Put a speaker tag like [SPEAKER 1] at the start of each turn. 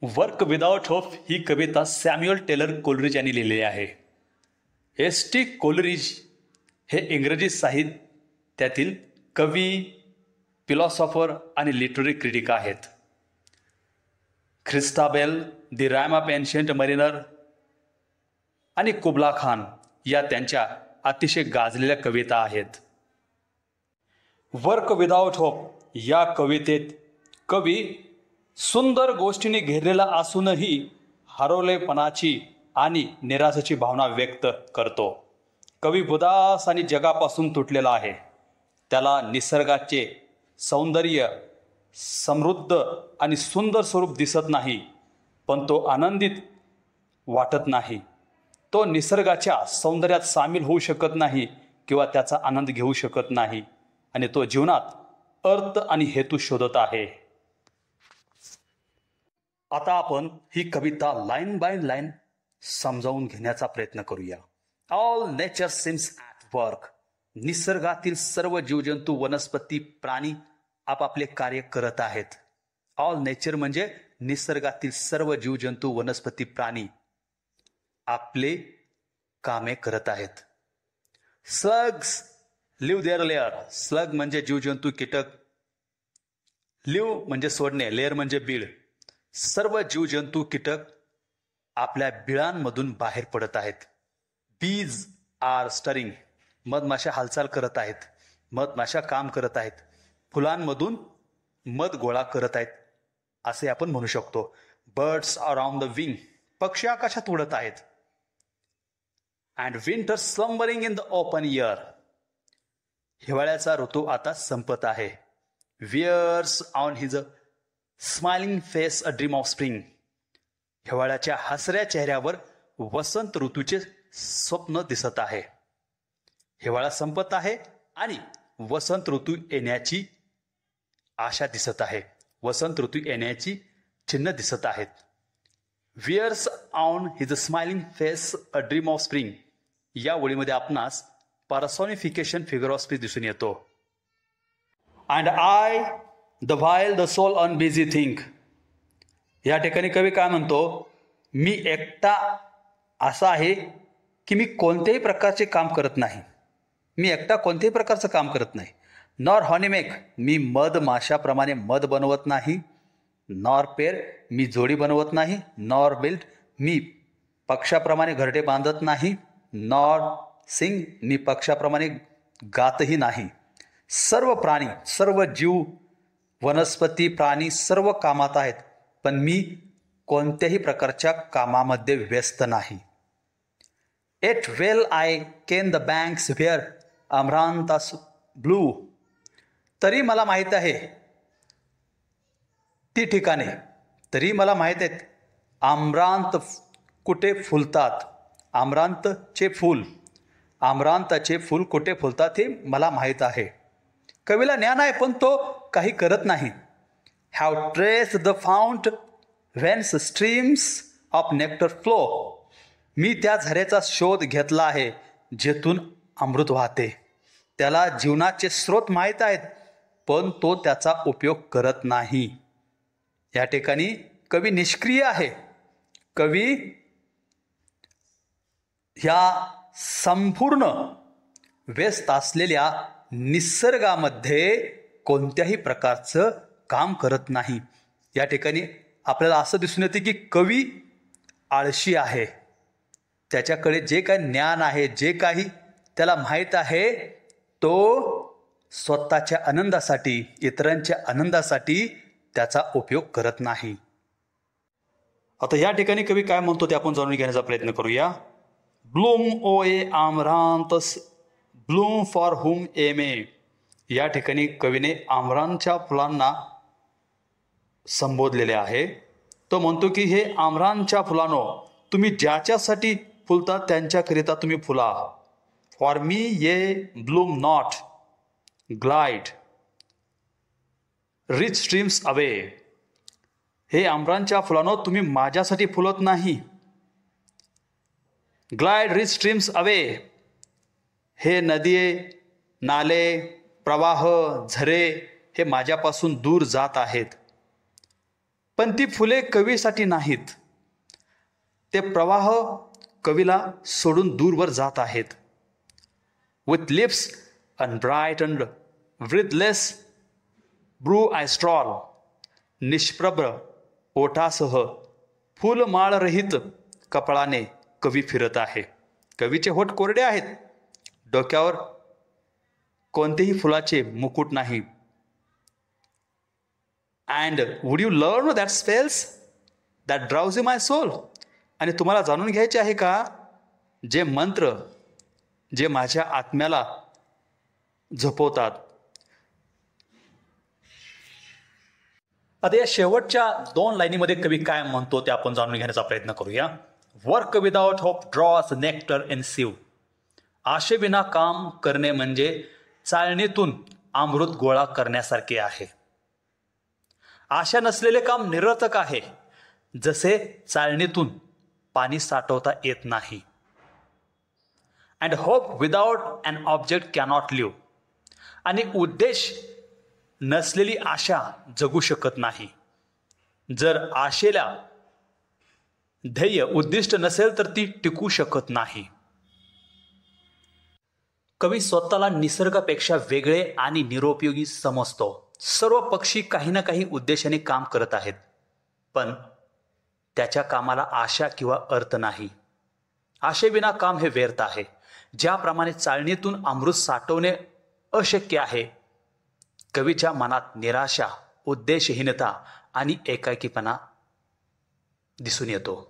[SPEAKER 1] Work without hope ही कविता Samuel teller Coleridge यांनी लिहिलेली आहे. एस.टी. कोलरिज हे इंग्रजी साहित्यातील कवी, फिलॉसॉफर आणि लिटररी क्रिटिक आहेत. ख्रिस्टाबेल, द रॅम ऑफ एन्शियंट मरिनर आणि कुबला खान या त्यांच्या अतिशय गाजलेल्या कविता आहेत. वर्क विदाउट होप या कवितेत कवी सुंदर गोष्टींनी घेरलेला असूनही हरवलेपणाची आणि निराशेची भावना व्यक्त करतो. कवी उदास आणि जगापासून तुटलेला आहे. त्याला निसर्गाचे सौंदर्य, समृद्ध आणि सुंदर स्वरूप दिसत नाही, पण तो आनंदित वाटत नाही. तो निसर्गाच्या सौंदर्यात सामील होऊ शकत नाही किंवा त्याचा आनंद घेऊ शकत नाही आणि तो जीवनात अर्थ आणि हेतू शोधत आहे. आता आपण ही कविता लाईन बाय लाईन समजावून घेण्याचा प्रयत्न करूया. All nature seems at work. निसर्गातील सर्व जीवजंतू, वनस्पती, प्राणी आपापले कार्य करत आहेत. ऑल नेचर म्हणजे निसर्गातील सर्व जीवजंतू, वनस्पती, प्राणी आपले कामे करत आहेत. Slugs leave their lair. Slug म्हणजे जीवजंतू, कीटक. लिव्ह म्हणजे सोडणे, लेअर म्हणजे बीळ. सर्व जीवजंतू, कीटक आपल्या बिळांमधून बाहेर पडत आहेत. Bees are stirring. मधमाशा हालचाल करत आहेत. मधमाशा काम करत आहेत. फुलांमधून मध गोळा करत आहेत असे आपण म्हणू शकतो. Birds around the wing. पक्षी आकाशात उडत आहेत. And winter slumbering in the open air. हिवाळ्याचा ऋतू आता संपत आहे. Wears on his smiling face a dream of spring. हिवाळ्याच्या हसऱ्या चेहऱ्यावर वसंत ऋतूचे स्वप्न दिसत आहे. हिवाळा संपत आहे आणि वसंत ऋतू येण्याची आशा दिसत आहे. वसंत ऋतू येण्याची चिन्ह दिसत आहेत. Wears on his smiling face a dream of spring या ओळीमध्ये आपणास पर्सॉनिफिकेशन फिगर ऑफ स्पीच दिसून येतो. And I the while the sole unbusy thing. या ठिकाणी कवी काय म्हणतो, मी एकटा असा आहे की मी कोणत्याही प्रकारचे काम करत नाही. मी एकटा कोणत्याही प्रकारचं काम करत नाही. नॉर हॉनीमेक. मी मध माशाप्रमाणे मध बनवत नाही. नॉर पेर. मी जोडी बनवत नाही. Nor build. मी पक्षाप्रमाणे घरटे बांधत नाही. नॉर सिंग. मी पक्षाप्रमाणे गातही नाही. सर्व प्राणी, सर्व जीव, वनस्पती, प्राणी सर्व कामात आहेत, पण मी कोणत्याही प्रकारच्या कामामध्ये व्यस्त नाही. Yet well I ken the banks where amaranths blow. तरी मला माहीत आहे ती ठिकाणे, तरी मला माहीत आहेत आमरांत कुठे फुलतात. आमरांतचे फूल, आमरांताचे फूल कुठे फुलतात हे मला माहीत आहे. कवीला ज्ञान आहे पण तो काही करत नाही. Have traced the fount whence streams of nectar flow. मी त्या झऱ्याचा शोध घेतला आहे जेथून अमृत वाहते. त्याला जीवनाचे स्रोत माहीत आहेत पण तो त्याचा उपयोग करत नाही. या ठिकाणी कवी निष्क्रिय आहे. कवी ह्या संपूर्ण व्यस्त असलेल्या निसर्गामध्ये कोणत्याही प्रकारचं काम करत नाही. या ठिकाणी आपल्याला असं दिसून येते की कवी आळशी आहे. त्याच्याकडे जे काही ज्ञान आहे, जे काही त्याला माहीत आहे, तो स्वतःच्या आनंदासाठी, इतरांच्या आनंदासाठी त्याचा उपयोग करत नाही. आता या ठिकाणी कवी काय म्हणतो ते आपण जाणून घेण्याचा प्रयत्न करूया. Bloom O ye amaranths bloom for whom ye may. या ठिकाणी कवीने आमरांच्या फुलांना संबोधलेले आहे. तो म्हणतो की हे आमरांच्या फुलांनो, तुम्ही ज्याच्यासाठी फुलता त्यांच्याकरिता तुम्ही फुला. फॉर मी ये Bloom not glide rich streams away. हे आमरांच्या फुलांनो, तुम्ही माझ्यासाठी फुलत नाही. Glide rich streams away. हे नदी, नाले, प्रवाह, झरे हे माझ्यापासून दूर जात आहेत. पण ती फुले कवीसाठी नाहीत. ते प्रवाह कवीला सोडून दूरवर जात आहेत. With lips unbright and breathless brow I stroll. निष्प्रभ ओठासह फुलमाळरहित कपाळाने कवी फिरत आहे. कवीचे होठ कोरडे आहेत. डोक्यावर कोणतेही फुलाचे मुकुट नाही. And would you learn that spells that drowsy my soul. आणि तुम्हाला जाणून घ्यायचे आहे का जे मंत्र जे माझ्या आत्म्याला झोपवतात. आता या शेवटच्या 2 लाईनीमध्ये कवी काय म्हणतो ते आपण जाणून घेण्याचा प्रयत्न करूया. Work without hope draws nectar in sieve. आशेविना काम करणे म्हणजे चाळणीतून अमृत गोळा करण्यासारखे आहे. आशा नसलेले काम निरर्थक आहे. जसे चाळणीतून पाणी साठवता येत नाही. And hope without an object cannot live. आणि उद्देश नसलेली आशा जगू शकत नाही. जर आशेला ध्येय उद्दिष्ट नसेल तर ती टिकू शकत नाही. कवी स्वतःला निसर्गापेक्षा वेगळे आणि निरुपयोगी समजतो. सर्व पक्षी काही ना काही उद्देशाने काम करत आहेत, पण त्याच्या कामाला आशा किंवा अर्थ नाही. आशेविना काम हे व्यर्थ आहे. ज्याप्रमाणे चाळणीतून अमृत साठवणे अशक्य आहे, कवीच्या मनात निराशा, उद्देशहीनता आणि एकाकीपणा दिसून येतो.